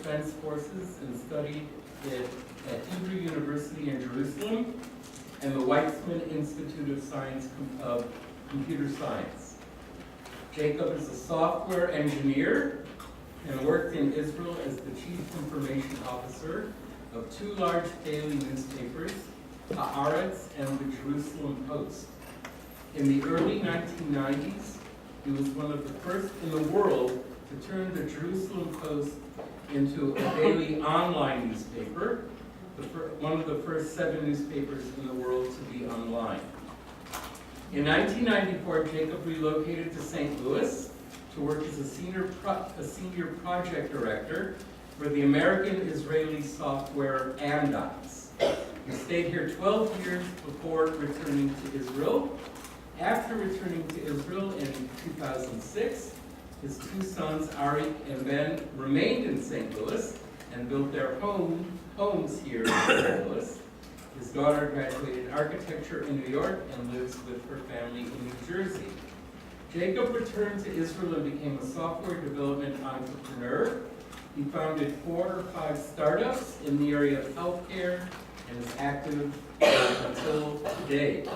Defense Forces and studied it at Hebrew University in Jerusalem and the Weizmann Institute of Computer Science. Jacob is a software engineer and worked in Israel as the Chief Information Officer of two large daily newspapers, Haaretz and the Jerusalem Post. In the early 1990s, he was one of the first in the world to turn the Jerusalem Post into a daily online newspaper, one of the first 7 newspapers in the world to be online. In 1994, Jacob relocated to St. Louis to work as a senior project director for the American-Israeli software Amdocs. He stayed here 12 years before returning to Israel. After returning to Israel in 2006, his 2 sons, Arik and Ben, remained in St. Louis and built their homes here in St. Louis. His daughter graduated architecture in New York and lives with her family in New Jersey. Jacob returned to Israel and became a software development entrepreneur. He founded 4 or 5 startups in the area of healthcare and is active until today.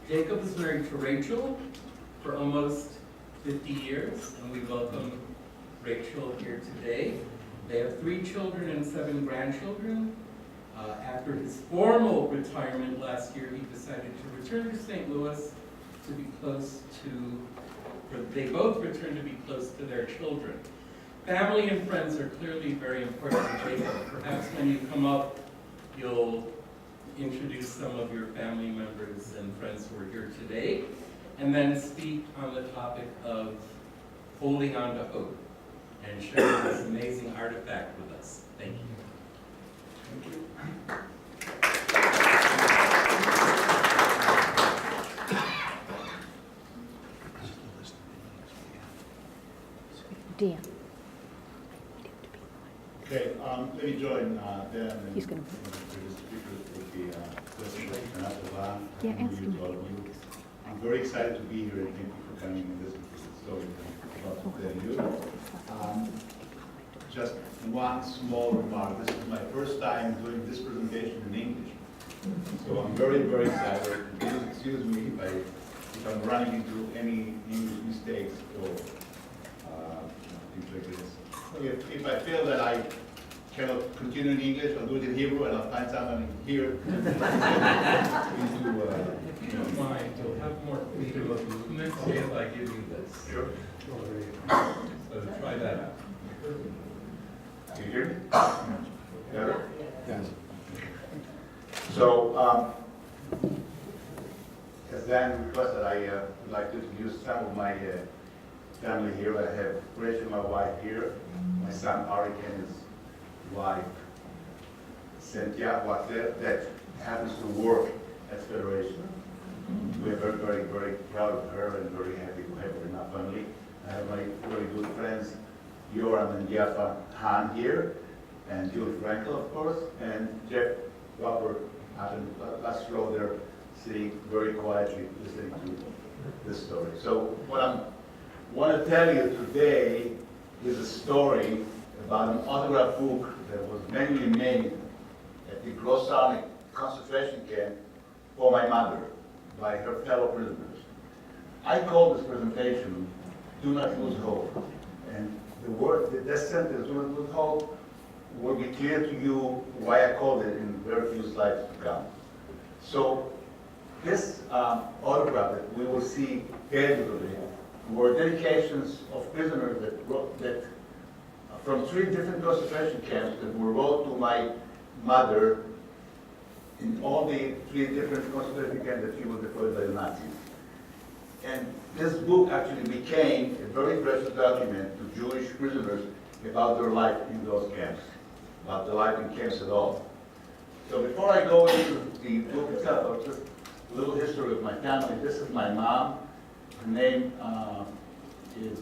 Jacob is married to Rachel for almost 50 years, and we welcome Rachel here today. They have 3 children and 7 grandchildren. After his formal retirement last year, he decided to return to St. Louis to be close to, they both returned to be close to their children. Family and friends are clearly very important to Jacob. Perhaps when you come up, you'll introduce some of your family members and friends who are here today, and then speak on the topic of holding on to hope and sharing this amazing artifact with us. Thank you. Thank you. Dan. Okay, let me join Dan and He's gonna- the previous speakers with the presentation. Yeah, ask him. To all of you. I'm very excited to be here and thank you for coming and listening to the story I'm about to tell you. Just one small remark. This is my first time doing this presentation in English. So I'm very, very excited. Please excuse me if I'm running into any English mistakes or things like this. If I feel that I cannot continue in English, I'll do it in Hebrew and I'll find someone here. If you don't mind, you'll have more freedom of movement if I give you this. Sure. So try that out. Can you hear me? Better? Yes. So, as Dan requested, I would like to introduce some of my family here. I have Rachel, my wife, here, my son Arik and his wife Cynthia Watler, that happens to work at Federation. We're very, very, very proud of her and very happy to have her in our family. I have my very good friends Yoram and Yafa Han here, and Julie Frankel, of course, and Jeff Robert out in the last row there, sitting very quietly listening to this story. So what I want to tell you today is a story about an autograph book that was manually made at the Grossarnik concentration camp for my mother by her fellow prisoners. I call this presentation, Do Not Lose Hope. And this sentence, Do Not Lose Hope, will be clear to you why I called it in very few slides to come. So this autograph that we will see here today were dedications of prisoners that from 3 different concentration camps that were wrote to my mother in all the 3 different concentration camps that she was deployed by the Nazis. And this book actually became a very precious document to Jewish prisoners about their life in those camps, about the life in camps at all. So before I go into the book itself, just a little history of my family. This is my mom. Her name is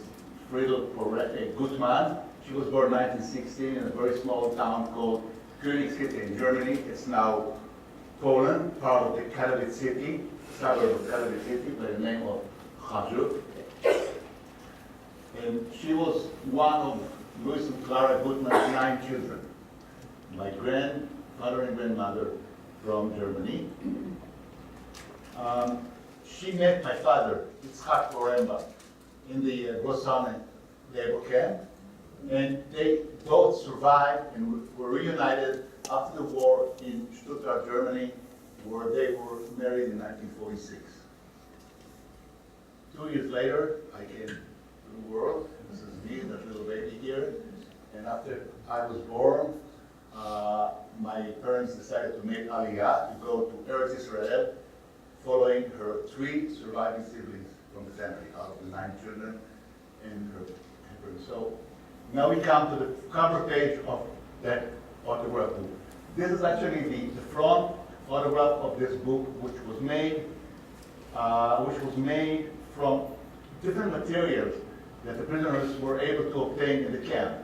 Friedel Gutmann. She was born in 1916 in a very small town called König City in Germany. It's now Poland, part of the Katowice city, suburb of Katowice city by the name of Chajów. And she was one of Louis and Clara Gutmann's 9 children. My grandfather and grandmother from Germany. She met my father, Katz Poremba, in the Grossane labor camp, and they both survived and were reunited after the war in Stuttgart, Germany, where they were married in 1946. 2 years later, I came to the world. This is me, that little baby here. And after I was born, my parents decided to make Aliyah, to go to Eretz Israel, following her 3 surviving siblings from the family, out of the 9 children and her parents. So now we come to the cover page of that autograph book. This is actually the front photograph of this book, which was made from different materials that the prisoners were able to obtain in the camp.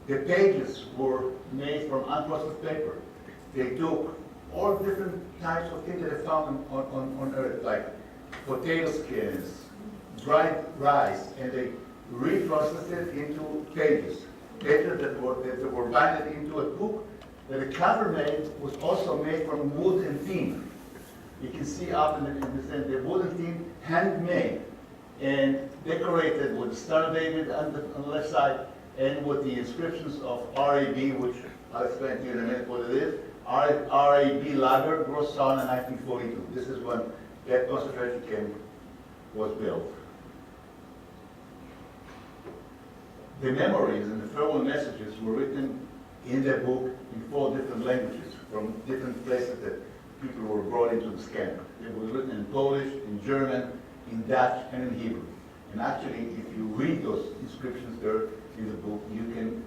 The pages were made from unprocessed paper. They took all different types of things that they found on earth, like potato skins, dried rice, and they reprocessed it into pages that were binded into a book. That the cover made was also made from wood and tin. You can see up in the wood and tin, handmade and decorated with the Star of David on the left side and with the inscriptions of RAB, which I'll explain to you in a minute what it is. RAB Lager, Grossane in 1942. This is when that concentration camp was built. The memories and the farewell messages were written in the book in 4 different languages from different places that people were brought into this camp. They were written in Polish, in German, in Dutch, and in Hebrew. And actually, if you read those inscriptions there in the book, you can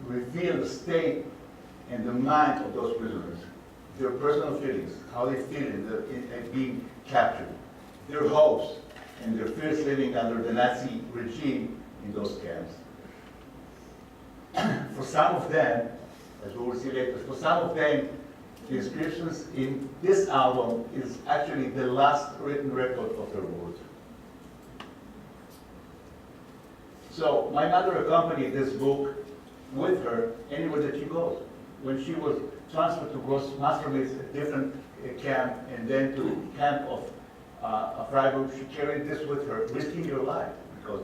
reveal the state and the mind of those prisoners, their personal feelings, how they feel in being captured, their hopes, and their fears living under the Nazi regime in those camps. For some of them, as we will see later, for some of them, the inscriptions in this album is actually the last written record of their words. So my mother accompanied this book with her anywhere that she goes. When she was transferred to Gross Mastermitz, a different camp, and then to the camp of Freiburg, she carried this with her, risking her life, because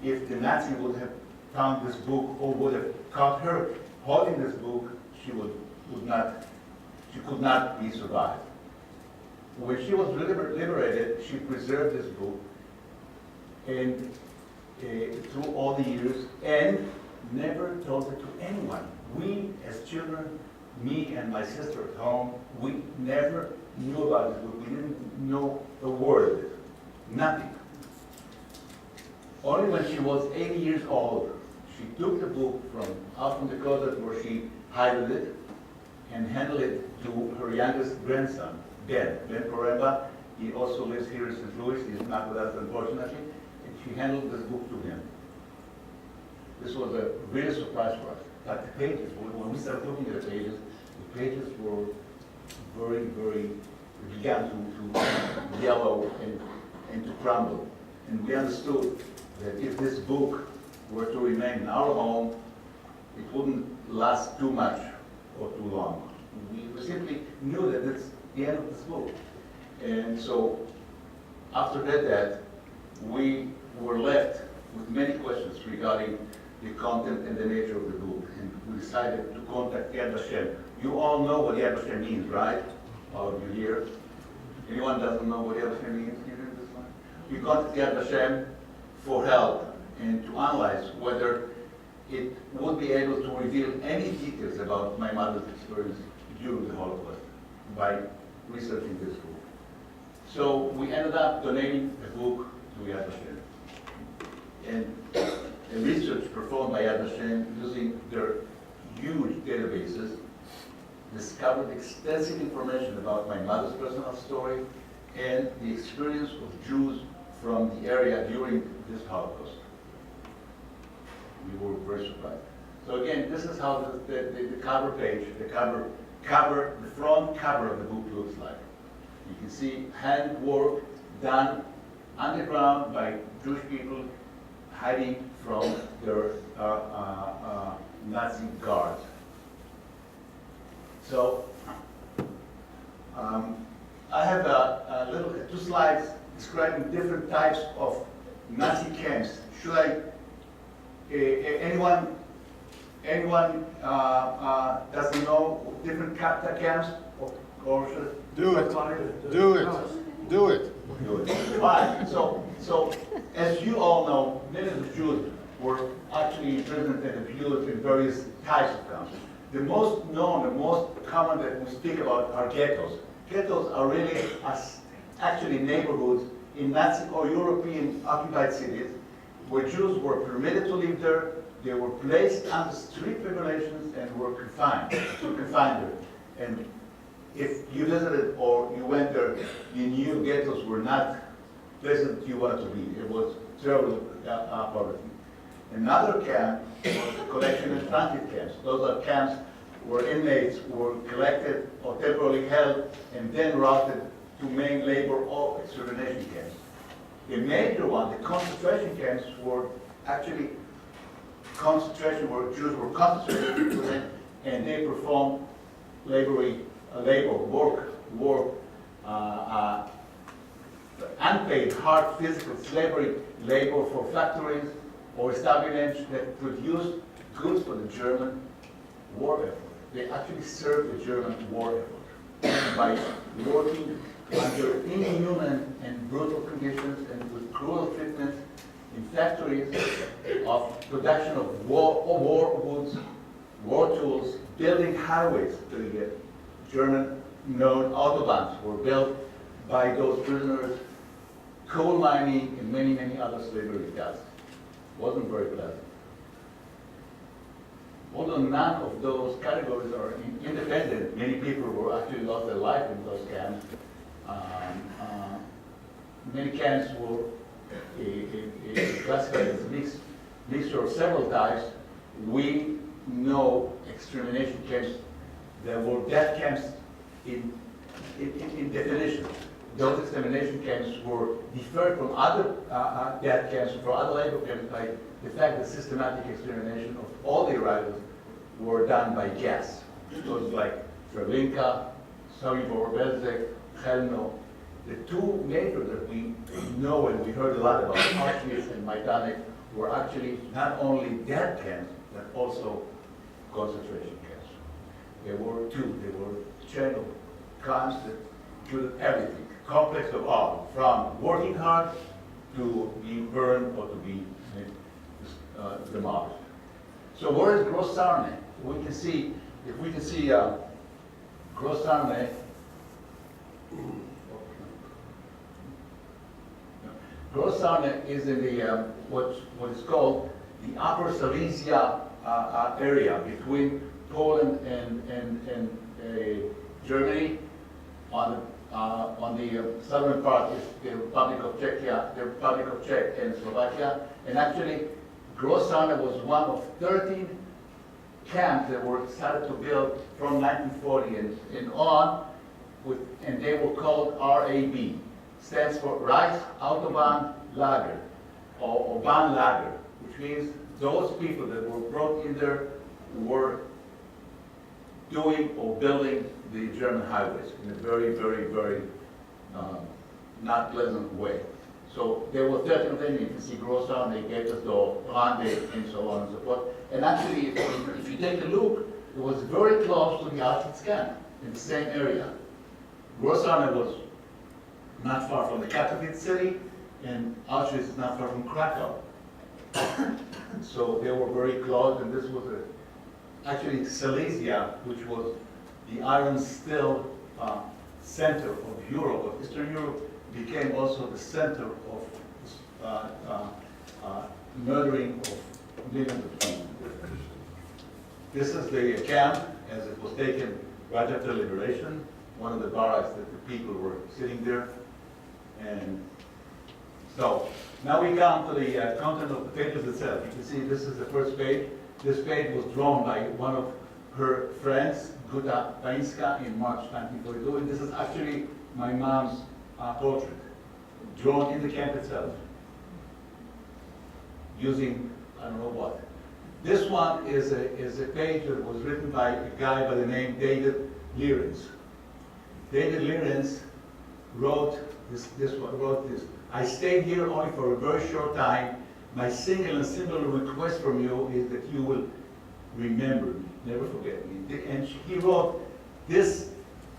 if the Nazi would have found this book or would have caught her holding this book, she could not be survived. When she was liberated, she preserved this book and through all the years and never told it to anyone. We, as children, me and my sister at home, we never knew about this book. We didn't know a word of it, nothing. Only when she was 80 years old, she took the book out from the closet where she hid it and handed it to her youngest grandson, Ben Poremba. He also lives here in St. Louis. He's not with us, unfortunately. And she handed this book to him. This was a real surprise for us. But the pages, when we started looking at the pages were very, very, began to yellow and to crumble. And we understood that if this book were to remain in our home, it wouldn't last too much or too long. We simply knew that it's the end of this book. And so after that, we were left with many questions regarding the content and the nature of the book. And we decided to contact Yad Vashem. You all know what Yad Vashem means, right? All of you here. Anyone doesn't know what Yad Vashem means? Can you read this one? We contacted Yad Vashem for help and to analyze whether it would be able to reveal any details about my mother's experience during the Holocaust by researching this book. So we ended up donating the book to Yad Vashem. And the research performed by Yad Vashem using their huge databases discovered extensive information about my mother's personal story and the experience of Jews from the area during this Holocaust. We were very surprised. So again, this is how the cover page, the front cover of the book looks like. You can see handwork done underground by Jewish people hiding from their Nazi guards. So I have two slides describing different types of Nazi camps. Should anyone doesn't know different camps, or should Do it. Do it. Do it. Fine. So as you all know, many of the Jews were actually imprisoned and abused in various types of camps. The most known, the most common that we speak about are ghettos. Ghettos are really actually neighborhoods in Nazi or European occupied cities where Jews were permitted to live there. They were placed under strict regulations and were confined there. And if you visited or you went there, you knew ghettos were not places you wanted to be. It was terrible poverty. Another camp was collection and transit camps. Those are camps where inmates were collected or temporarily held and then routed to main labor or extermination camps. The major one, the concentration camps, were actually concentration where Jews were concentrated and they performed unpaid hard physical slavery labor for factories or establishments that produced goods for the German war effort. They actually served the German war effort by working under inhuman and brutal conditions and with cruel treatment in factories of production of war goods, war tools, building highways. The German-known autobahns were built by those prisoners, coal mining, and many, many other slavery tasks. Wasn't very pleasant. Although none of those categories are independent, many people were actually lost their life in those camps. Many camps were classified as a mixture of several types. We know extermination camps. There were death camps in definition. Those extermination camps were different from other death camps, from other labor camps, by the fact that systematic extermination of all the arrivals were done by gas. Those like Treblinka, Sobibor, Belzec, Chelmno. The two major that we know and we heard a lot about, Auschwitz and Majdanek, were actually not only death camps, but also concentration camps. There were two. There were chain of camps that included everything, complex of all, from working hard to being burned or to be demolished. So where is Gross Sarne? We can see, if we can see Gross Sarne, Gross Sarne is in the what is called the Upper Silesia area between Poland and Germany. On the southern part is the Republic of Czechia, the Republic of Czech and Slovakia. And actually, Gross Sarne was one of 13 camps that were started to build from 1940 and on, and they were called RAB. Stands for Reich Autobahn Lager, or Bahn Lager, which means those people that were brought in there were doing or building the German highways in a very, very, very not pleasant way. So there were 13 of them. You can see Gross Sarne, Gettesdorf, Brande, and so on and so forth. And actually, if you take a look, it was very close to the Auschwitz camp in the same area. Gross Sarne was not far from the Katowice city, and Auschwitz is not far from Krakow. So they were very close, and this was actually Silesia, which was the iron steel center of Europe, of Eastern Europe, became also the center of murdering of millions of people. This is the camp as it was taken right after liberation, one of the barracks that the people were sitting there. And so now we come to the content of the pages itself. You can see this is the first page. This page was drawn by one of her friends, Guta Painska, in March 1942. And this is actually my mom's portrait, drawn in the camp itself, using I don't know what. This one is a page that was written by a guy by the name David Lierens. David Lierens wrote this. I stayed here only for a very short time. My single and simple request from you is that you will remember me, never forget me. And he wrote this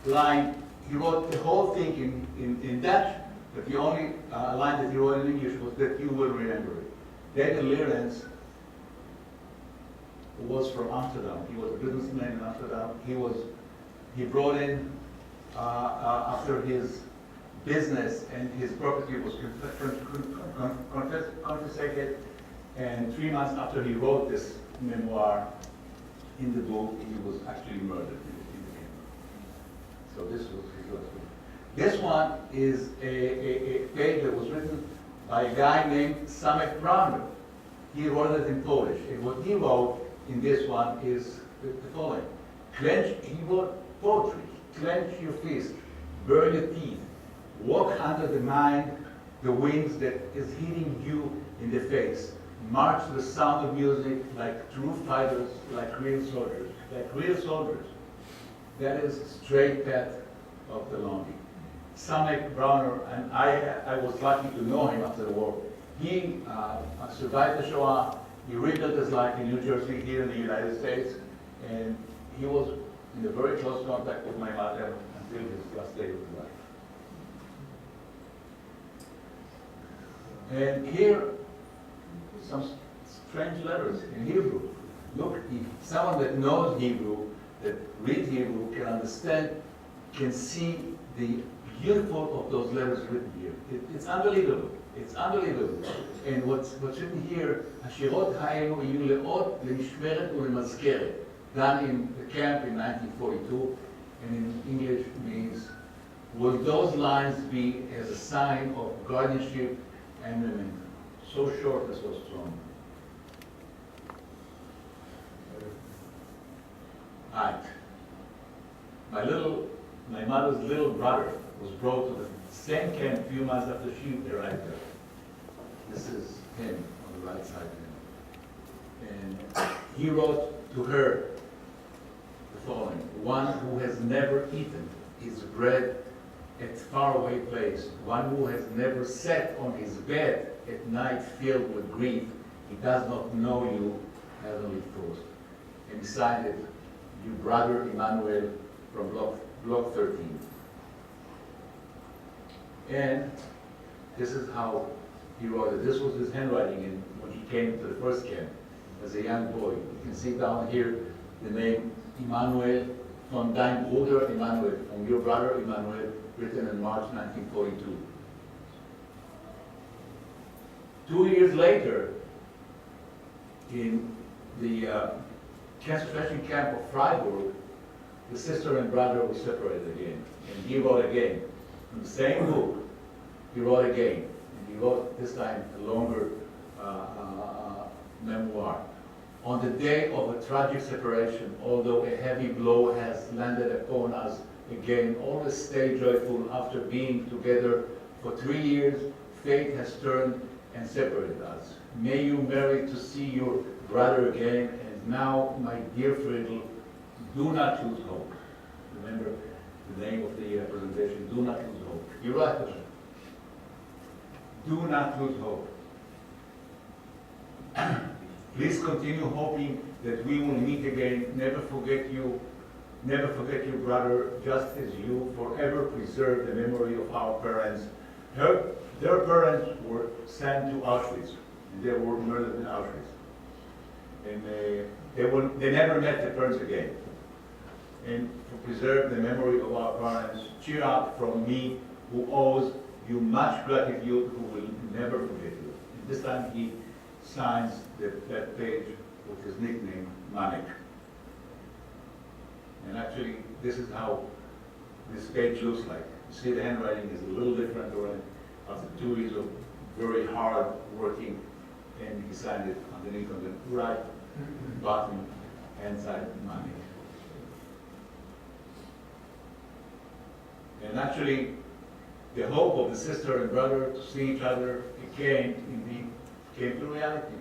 line, he wrote the whole thing in Dutch, but the only line that he wrote in English was that you will remember it. David Lierens was from Amsterdam. He was a businessman in Amsterdam. He brought in, after his business and his property was confiscated, and 3 months after he wrote this memoir in the book, he was actually murdered in the camp. So this was his last book. This one is a page that was written by a guy named Samek Browner. He wrote it in Polish, and what he wrote in this one is the following. He wrote poetry, clench your fist, burn your teeth, walk under the wings that is hitting you in the face, march to the sound of music like true fighters, like real soldiers, That is straight path of the lonely. Samek Browner, and I was lucky to know him after the war. He survived the Shoah. He rebuilt his life in New Jersey, here in the United States, and he was in a very close contact with my mother until his last day of his life. And here, some strange letters in Hebrew. Look, if someone that knows Hebrew, that reads Hebrew, can understand, can see the beautiful of those letters written here. It's unbelievable. It's unbelievable. And what's written here, השירות האלו יהיו לאות למשמרת ולמזכרת, done in the camp in 1942, and in English means, will those lines be as a sign of guardianship and memento? So short and so strong. Right. My mother's little brother was brought to the same camp a few months after she arrived there. This is him on the right side of him. And he wrote to her the following: one who has never eaten his bread at faraway place, one who has never sat on his bed at night filled with grief, he does not know you, heavenly Frost. And he signed it, you brother Emmanuel from block 13. And this is how he wrote it. This was his handwriting when he came to the first camp as a young boy. You can see down here the name Emmanuel, von dein Bruder Emmanuel, from your brother Emmanuel, written in March 1942. 2 years later, in the concentration camp of Freiburg, the sister and brother were separated again. And he wrote again. In the same book, he wrote again. And he wrote, this time, a longer memoir. On the day of a tragic separation, although a heavy blow has landed upon us again, always stay joyful. After being together for 3 years, fate has turned and separated us. May you marry to see your brother again. And now, my dear Friedel, do not lose hope. Remember the name of the presentation, do not lose hope. You're right, do not lose hope. Please continue hoping that we will meet again. Never forget your brother, just as you forever preserve the memory of our parents. Their parents were sent to Auschwitz, and they were murdered in Auschwitz. And they never met their parents again. And to preserve the memory of our parents, cheer up from me, who owes you much gratitude, who will never forget you. And this time he signs that page with his nickname, Manek. And actually, this is how this page looks like. You see the handwriting is a little different already after 2 years of very hard working, and he signed it underneath on the right bottom hand side, Manek. And actually, the hope of the sister and brother to see each other came to reality.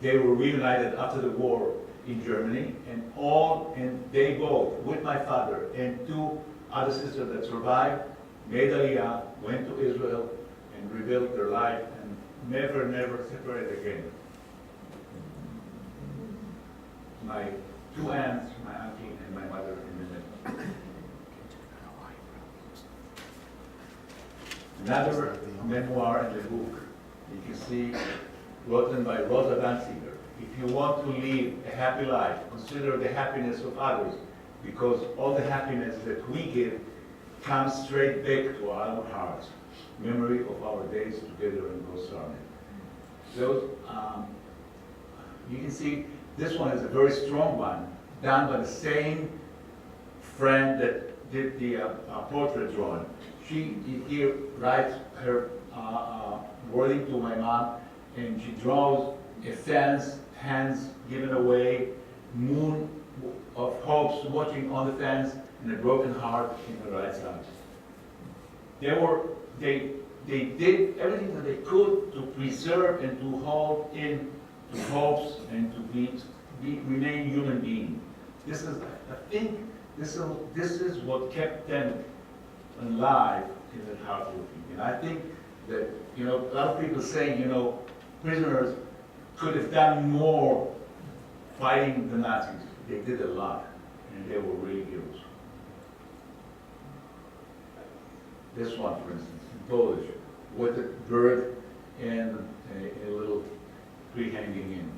they were reunited after the war in Germany, and they both, with my father and two other sisters that survived, made Aliyah, went to Israel, and rebuilt their life, and never separated again. My two aunts, my auntie and my mother in the middle. Another memoir in the book, you can see, written by Rosa Danziger. If you want to live a happy life, consider the happiness of others, because all the happiness that we give comes straight back to our hearts. Memory of our days together in Rosarne. Those, you can see, this one is a very strong one, done by the same friend that did the portrait drawing. She here writes her wording to my mom, and she draws a fence, hands given away, moon of hopes watching on the fence, and a broken heart in the right side. They did everything that they could to preserve and to hold in to hopes and to remain human being. This is, I think, this is what kept them alive in that hard working. And I think that, a lot of people say, prisoners could have done more fighting the Nazis. They did a lot, and they were really heroes. This one, for instance, in Polish, with a bird and a little tree hanging in.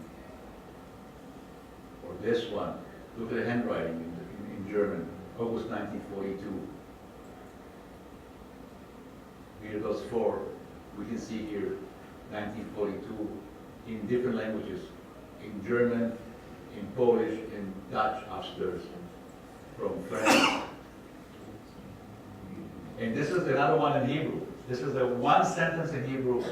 Or this one, look at the handwriting in German, August 1942. Here those four, we can see here, 1942, in different languages, in German, in Polish, in Dutch upstairs, from France. And this is another one in Hebrew. This is the one sentence in Hebrew.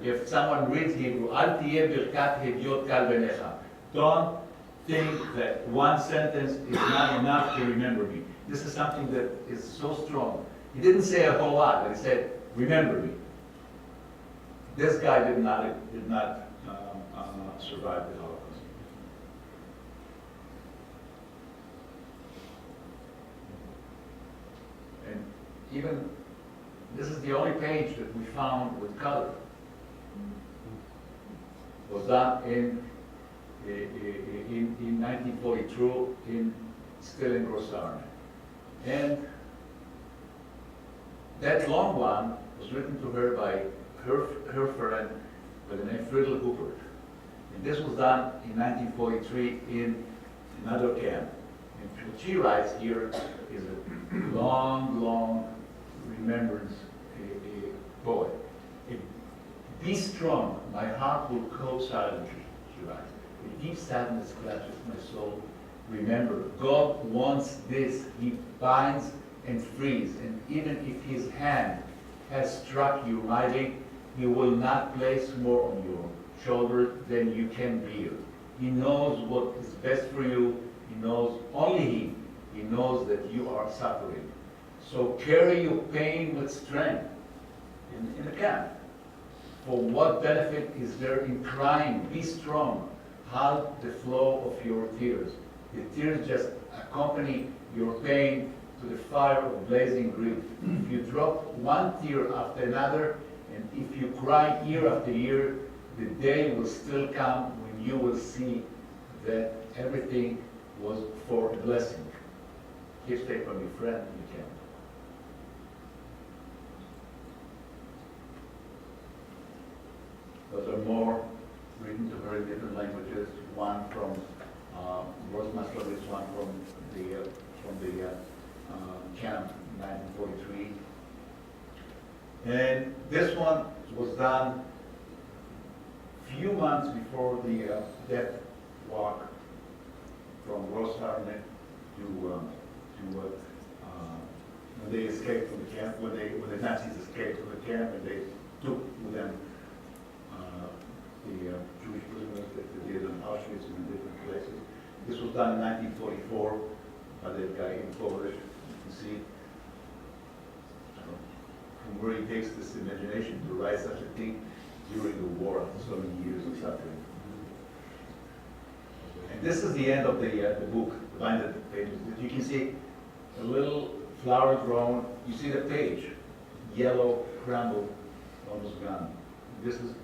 If someone reads Hebrew, Al tiyeh birkat hediot kal benecha. Don't think that one sentence is not enough to remember me. This is something that is so strong. He didn't say a whole lot, but he said, remember me. This guy did not survive the Holocaust. And even, this is the only page that we found with color. It was done in 1942, still in Grossarne. And that long one was written to her by her friend by the name Friedel Huppert. And this was done in 1943 in another camp. And what she writes here is a long remembrance poem. Be strong, my heart will cope silently, she writes. A deep sadness clutches my soul. Remember, God wants this. He binds and frees, and even if his hand has struck you mightily, he will not place more on your shoulder than you can bear. He knows what is best for you. He knows, only he knows that you are suffering. So carry your pain with strength in the camp. For what benefit is there in crying? Be strong. Halt the flow of your tears. The tears just accompany your pain to the fire of blazing grief. If you drop one tear after another, and if you cry year after year, the day will still come when you will see that everything was for a blessing. Keepsake from your friend in the camp. Those are more written to her in different languages. One from Rosmaslovitz, one from the camp in 1943. And this one was done few months before the death walk from Grossarne to when they escaped from the camp, when the Nazis escaped from the camp, and they took with them the Jewish prisoners that they did in Auschwitz and in different places. This was done in 1944 by that guy in Polish. You can see from where he takes this imagination to write such a thing during the war after so many years of suffering. And this is the end of the book, the binded pages. You can see a little flower grown. You see the page, yellow, crumbled, almost gone. This is,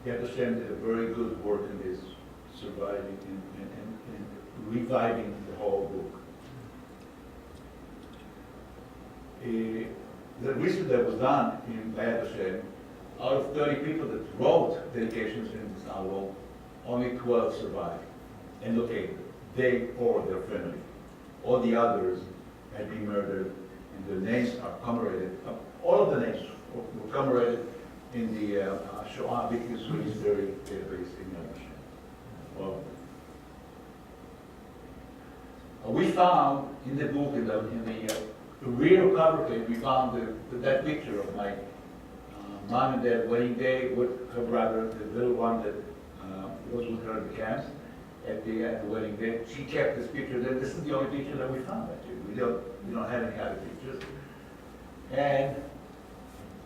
Yad Vashem did a very good work in this, surviving and reviving the whole book. The research that was done in Yad Vashem, out of 30 people that wrote dedications in this novel, only 12 survived and located, they or their family. All the others had been murdered, and their names are commemorated. All of the names were commemorated in the Shoah Victims Registry database in Yad Vashem. Well, we found in the book, in the rear cover page, we found that picture of my mom and dad wedding day with her brother, the little one that was with her at the camps at the wedding day. She kept this picture. This is the only picture that we found, actually. We don't have any other pictures. And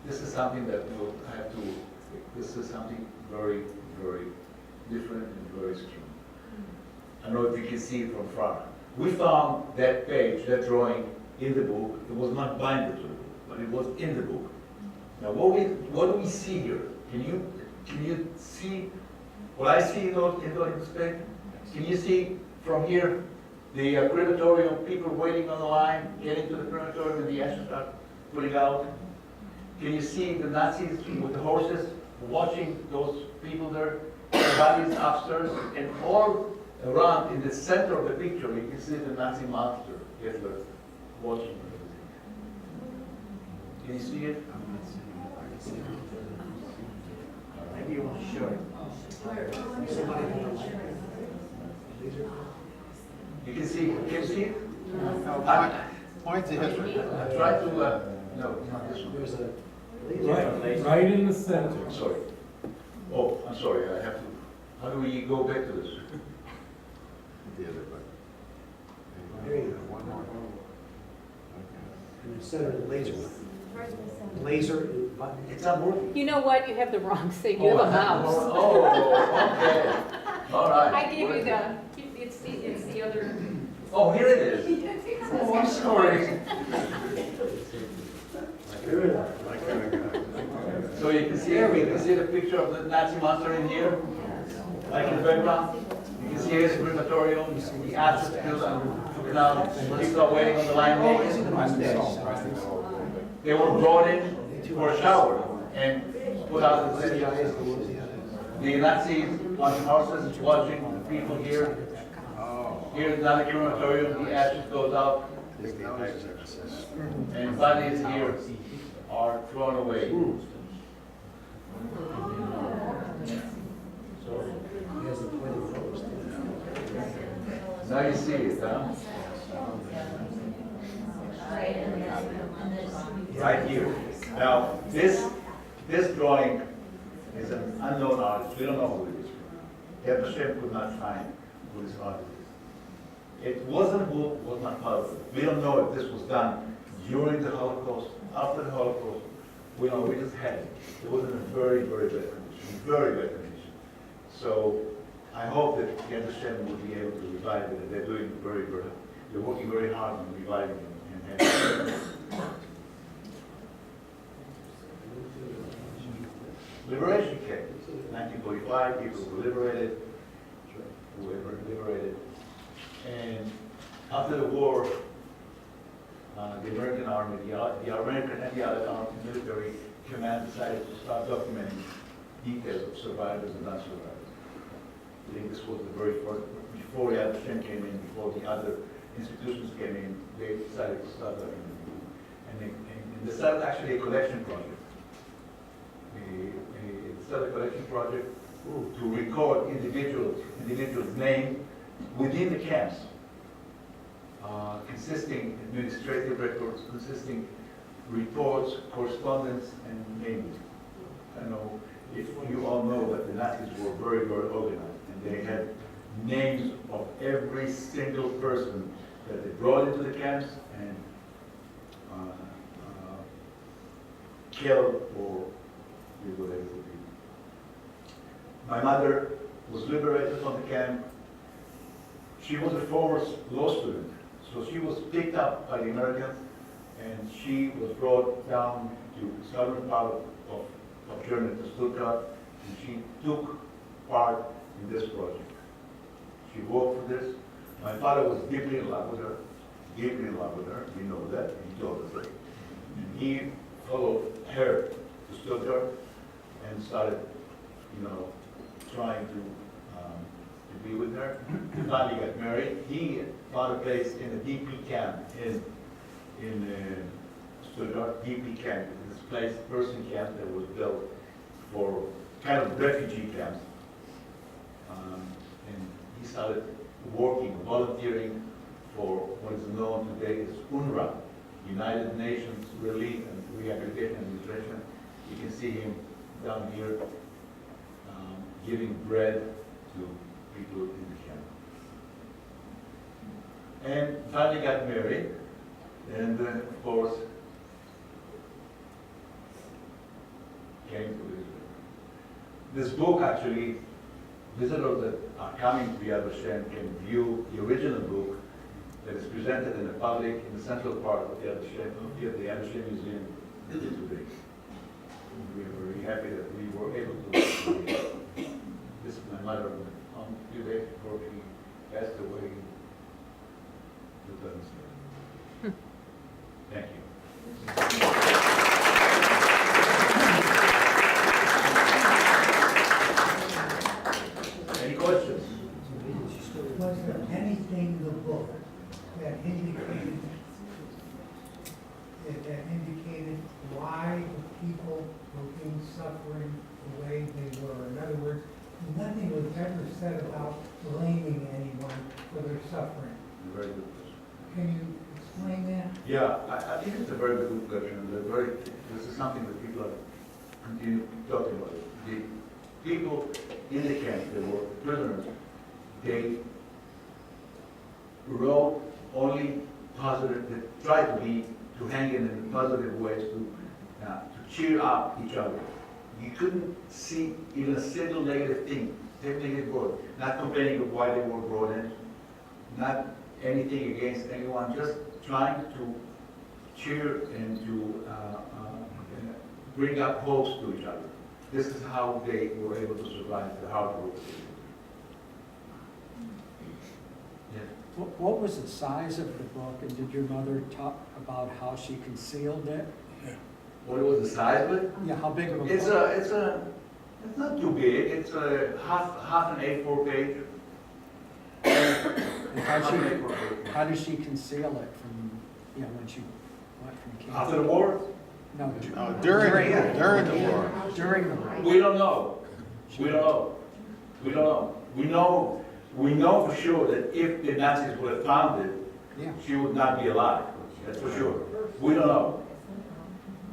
this is something that we'll have to, this is something very, very different and very strong. I don't know if you can see it from far. We found that page, that drawing in the book. It was not binded to the book, but it was in the book. Now, what do we see here? Can you see what I see in this page? Can you see from here the crematorium, people waiting on the line, getting to the crematorium, and the ashes start putting out? Can you see the Nazis with the horses watching those people there, the bodies upstairs, and all around in the center of the picture, you can see the Nazi monster, Hitler, watching everything. Can you see it? Maybe you want to show it. You can see it? Point to history. I tried to, no, not this one. There's a Right in the center. I'm sorry. Oh, I'm sorry, I have to, how do we go back to this? The other button. There you go. One more. in the center of the laser. Laser, it's not working. You know what? You have the wrong thing. You have a mouse. Oh, okay. All right. I gave you the, it's the other. Oh, here it is. Oh, I'm sorry. So you can see the picture of the Nazi monster in here, like in the background. You can see here's the crematorium, you see the ashes still taken out, people are waiting on the line. They were brought in for a shower and put out in the city. The Nazis on horses watching the people here. Here's another crematorium, the ashes goes out, and bodies here are thrown away. Now you see it, huh? Right here. Now, this drawing is an unknown artist. We don't know who it is. Yad Vashem could not find who this artist is. It wasn't a book, was not published. We don't know if this was done during the Holocaust, after the Holocaust. We don't know, we just had it. It was in a very, very bad condition, very bad condition. So I hope that Yad Vashem will be able to revive it. They're doing very, very, they're working very hard on reviving it and having it. Liberation came. 1945, people were liberated. And after the war, the American Army, the American and the other army military command decided to start documenting details of survivors and non-survivors. I think this was the very first, before Yad Vashem came in, before the other institutions came in, they decided to start documenting. And they started actually a collection project. They started a collection project to record individuals' name within the camps, consisting administrative records, consisting reports, correspondence, and names. I know if you all know that the Nazis were very, very organized, and they had names of every single person that they brought into the camps and killed or did whatever it would be. My mother was liberated from the camp. she was a former law student, so she was picked up by the Americans, and she was brought down to southern part of Germany, to Stuttgart, and she took part in this project. She worked for this. My father was deeply in love with her, we know that, he told us that. And he followed her to Stuttgart and started, trying to be with her. He finally got married. He found a place in a DP camp in Stuttgart, DP camp, this place, person camp that was built for kind of refugee camps. And he started working, volunteering for what is known today as UNRWA, United Nations Relief and Rehabilitation Administration. You can see him down here giving bread to people in the camp. And finally got married, and then, of course, came to Israel. This book, actually, visitors that are coming to Yad Vashem can view the original book that is presented in the public in the central part of Yad Vashem, the Yad Vashem Museum today. We are very happy that we were able to. This is my mother a few days before she passed away in 2007. Thank you. Any questions? Was there anything in the book that indicated why the people were being suffering the way they were? In other words, nothing was ever said about blaming anyone for their suffering. Very good question. Can you explain that? Yeah, I think it's a very good question. This is something that people are continue talking about. The people in the camp, they were prisoners, they wrote only positive, they tried to hang in positive ways to cheer up each other. You couldn't see even a single negative thing, negative word, not complaining of why they were brought in, not anything against anyone, just trying to cheer and to bring up hopes to each other. This is how they were able to survive the hard work. Yeah. What was the size of the book, and did your mother talk about how she concealed it? What was the size of it? Yeah, how big of a book? It's not too big. It's a half an A4 page. And how did she conceal it from, when she went from camp? After the war? No, During the war. During the war. We don't know. We know for sure that if the Nazis would have found it, Yeah. she would not be alive. That's for sure. We don't know.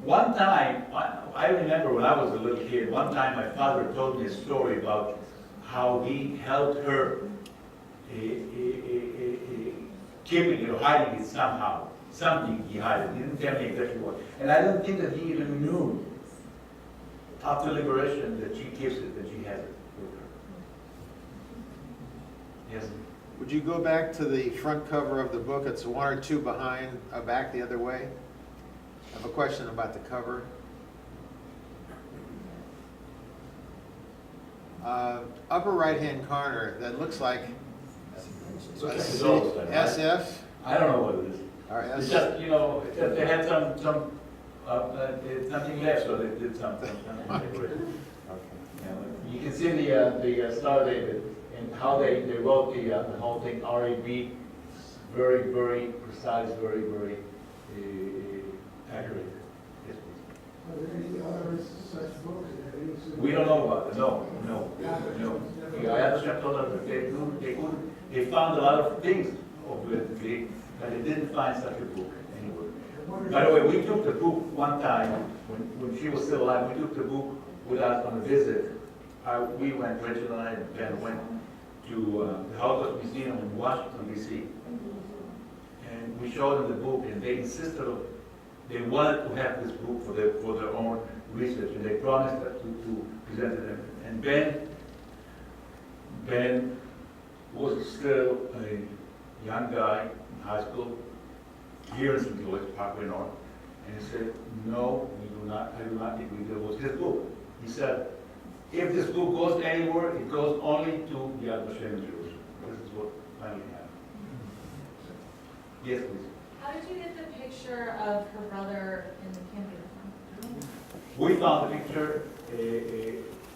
One time, I remember when I was a little kid, one time my father told me a story about how he helped her keeping it, hiding it somehow. Something he hid it. He didn't tell me exactly what. And I don't think that he even knew after liberation that she keeps it, that she has it with her. Yes? Would you go back to the front cover of the book? It's one or two behind, back the other way. I have a question about the cover. Upper right-hand corner, that looks like SF. I don't know what it is. Or It's SF. just, it's just they had some nothing left, so they did something. You can see the Star of David and how they wrote the whole thing, RAB, very, very precise, very, very accurate. Yes, please. Are there any other such books? We don't know about it, no. I understand told us that they found a lot of things, obviously, but they didn't find such a book anywhere. By the way, we took the book one time, when she was still alive, we took the book with us on a visit. We went, Rachel and I and Ben went to the Holocaust Museum in Washington, D.C. And we showed them the book, and they insisted they wanted to have this book for their own research, and they promised us to present it. And Ben was still a young guy in high school, here in St. Louis, Parkway North, and he said, no, I do not think we do. It was his book. He said, if this book goes anywhere, it goes only to Yad Vashem in Jerusalem. This is what finally happened. Yes, please. How did you get the picture of her brother in the camp uniform? We found the picture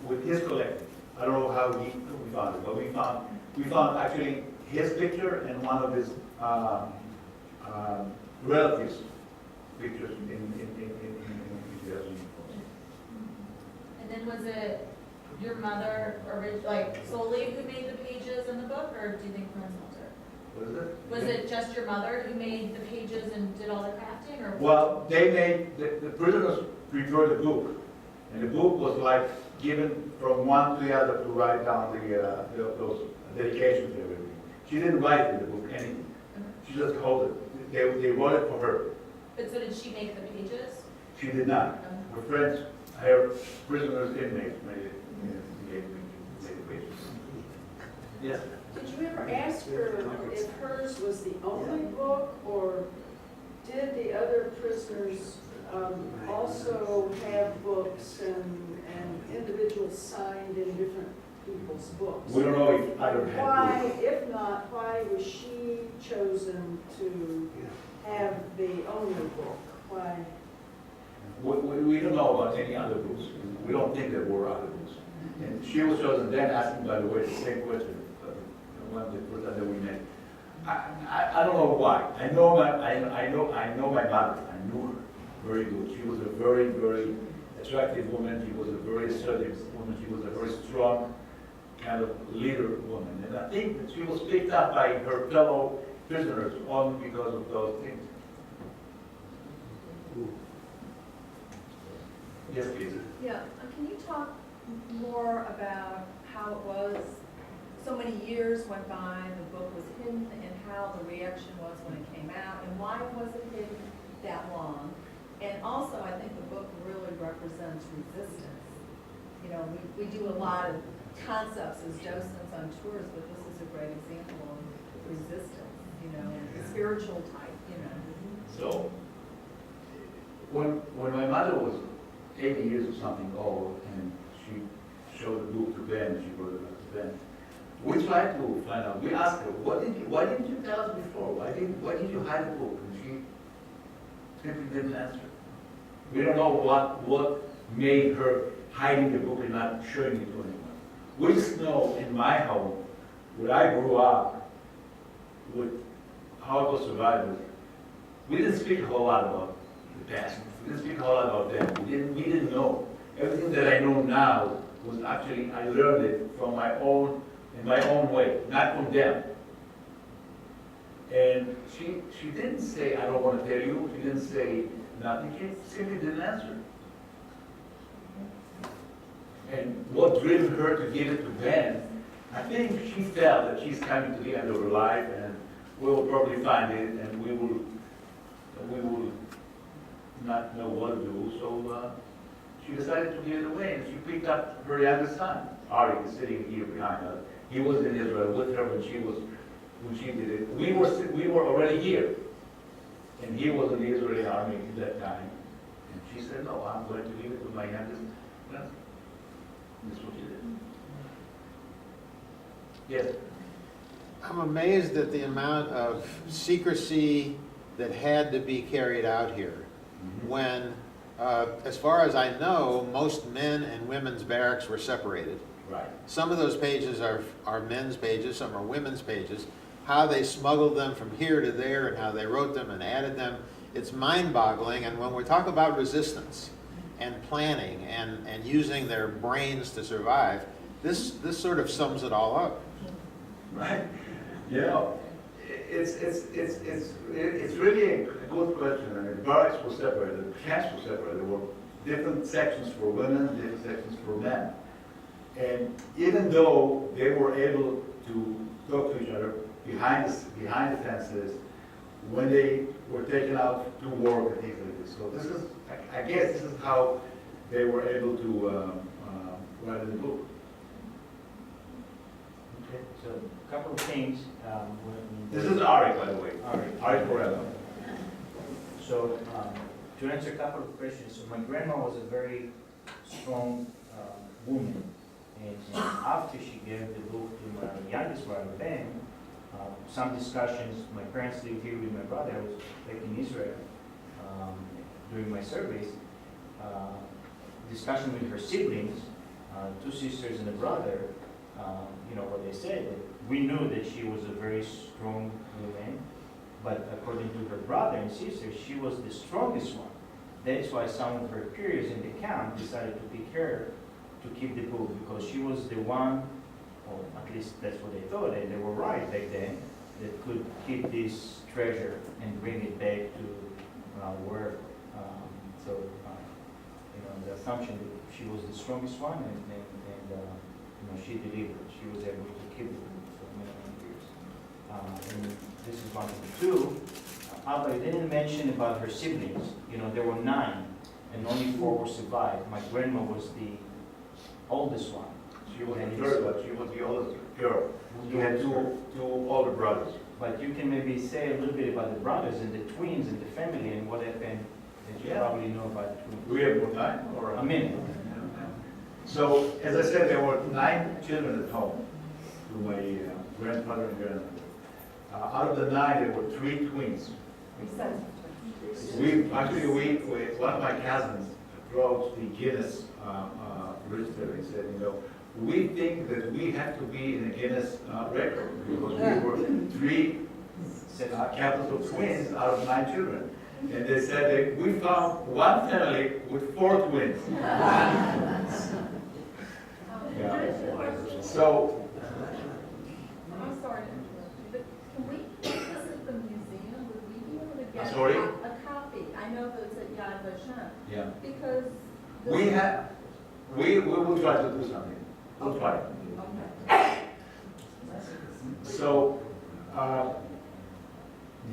with his collective. I don't know how we found it, but we found actually his picture and one of his relatives' pictures in the And then was it your mother, like solely who made the pages in the book, or do you think friends helped her? What is it? Was it just your mother who made the pages and did all the crafting, or? Well, they made, the prisoners prepared the book, and the book was like given from one to the other to write down those dedications and everything. She didn't write in the book anything. She just held it. They wrote it for her. But so did she make the pages? She did not. Her friends, her prisoners, inmates made it. Made the pages. Yes. Did you ever ask her if hers was the only book, or did the other prisoners also have books and individuals signed in different people's books? We don't know if either had Why, books. if not, why was she chosen to have the only book? Why? We don't know about any other books. We don't think there were other books. And she was chosen then, asking, by the way, the same question. One of the first time that we met. I don't know why. I know my mother. I knew her very good. She was a very, very attractive woman. She was a very assertive woman. She was a very strong kind of leader woman. And I think that she was picked up by her fellow prisoners only because of those things. Yes, please. Yeah, can you talk more about how it was, so many years went by, the book was hidden, and how the reaction was when it came out, and why was it hidden that long? And also, I think the book really represents resistance. You know, we do a lot of concepts as docents on tours, but this is a great example of resistance, you know, spiritual type, you know. So, when my mother was 80 years or something old, and she showed the book to Ben, she brought it up to Ben, we tried to find out. We asked her, why didn't you tell us before? Why did you hide the book? And she simply didn't answer. We don't know what made her hiding the book and not showing it to anyone. We just know in my home, where I grew up with Holocaust survivors, we didn't speak a whole lot about the past. We didn't speak a whole lot about them. We didn't know. Everything that I know now was actually, I learned it from in my own way, not from them. And she didn't say, I don't want to tell you. She didn't say nothing. She simply didn't answer. And what drove her to give it to Ben, I think she felt that she's coming to the end of her life, and we will probably find it, and we will not know what to do. So she decided to give it away, and she picked up her youngest son, Ari, is sitting here behind us. He was in Israel with her when she did it. We were already here, and he was in the Israeli army at that time. And she said, "No, I'm going to give it to my youngest son." That's what she did. Yes. I'm amazed at the amount of secrecy that had to be carried out here. When, as far as I know, most men and women's barracks were separated. Right. Some of those pages are men's pages, some are women's pages. How they smuggled them from here to there and how they wrote them and added them, it's mind-boggling. And when we talk about resistance and planning and using their brains to survive, this sort of sums it all up. Right. You know, it's really a good question. I mean, the barracks were separated, the camps were separated. There were different sections for women, different sections for men. And even though they were able to talk to each other behind the fences, when they were taken out to work and things like this. So this is, I guess, this is how they were able to write in the book. Okay, so a couple of things. This is Ari, by the way. Ari Poremba. So, to answer a couple of questions, so my grandma was a very strong woman, and after she gave the book to my youngest brother, Ben, some discussions, my parents lived here with my brother, I was back in Israel during my service, discussion with her siblings, 2 sisters and a brother, you know, what they said, that we knew that she was a very strong woman, but according to her brother and sister, she was the strongest one. That's why some of her peers in the camp decided to pick her to keep the book, because she was the one, or at least that's what they thought, and they were right back then, that could keep this treasure and bring it back to where, so, you know, the assumption that she was the strongest one, and you know, she delivered. She was able to keep the book for many, many years. And this is one of the 2. Abba didn't mention about her siblings. You know, there were 9, and only 4 were survived. My grandma was the oldest one. She was the third, but she was the oldest girl. She had two older brothers. But you can maybe say a little bit about the brothers and the twins and the family and what happened that you probably know about the twins. We have more time, or? A minute. So, as I said, there were 9 children at home to my grandfather and grandmother. Out of the 9, there were 3 twins. One of my cousins wrote the Guinness register and said, you know, we think that we have to be in the Guinness record because we were 3 capital twins out of 9 children. And they said that we found one family with 4 twins. Yeah. So, I'm sorry, but can we, this is the museum, would we be able to get Sorry? a copy? I know that it's at Yad Vashem, yeah. because. We will try to do something. We'll try. Okay. So,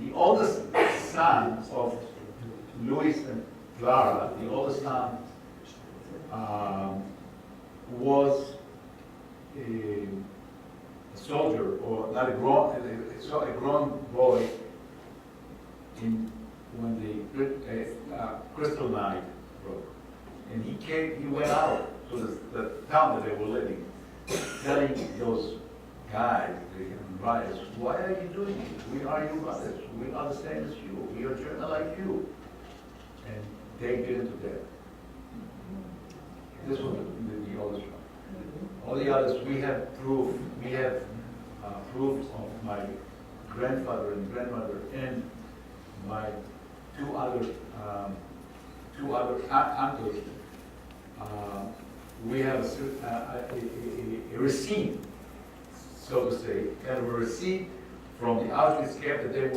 the oldest son of Louis and Clara, the oldest son, was a soldier, or not a grown boy when the Crystal Night broke. And he went out to the town that they were living, telling those guys, the brothers, why are you doing this? We are your brothers. We are the same as you. We are just like you. And they didn't do that. This was the oldest one. All the others, we have proof. We have proof of my grandfather and grandmother and my two other uncles. We have a receipt, so to say, kind of a receipt from the Auschwitz camp that they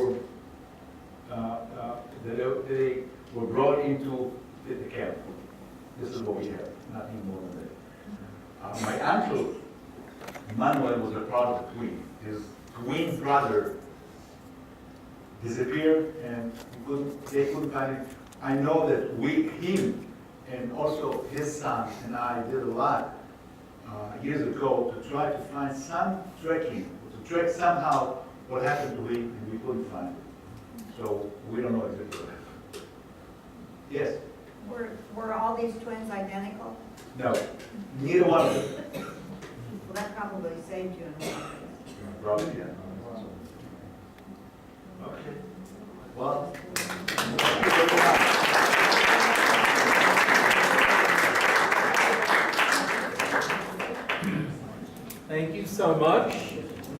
were brought into the camp. This is what we have, nothing more than that. My uncle, Manuel, was a part of the twin. His twin brother disappeared and they couldn't find him. I know that him, and also his son and I did a lot years ago to try to find some to track somehow what happened to him, and we couldn't find it. So we don't know exactly what happened. Yes? Were all these twins identical? No, neither one of them. Well, that probably saved you in a lot of ways. Probably, yeah. Okay. Well, thank you very much. Thank you so much.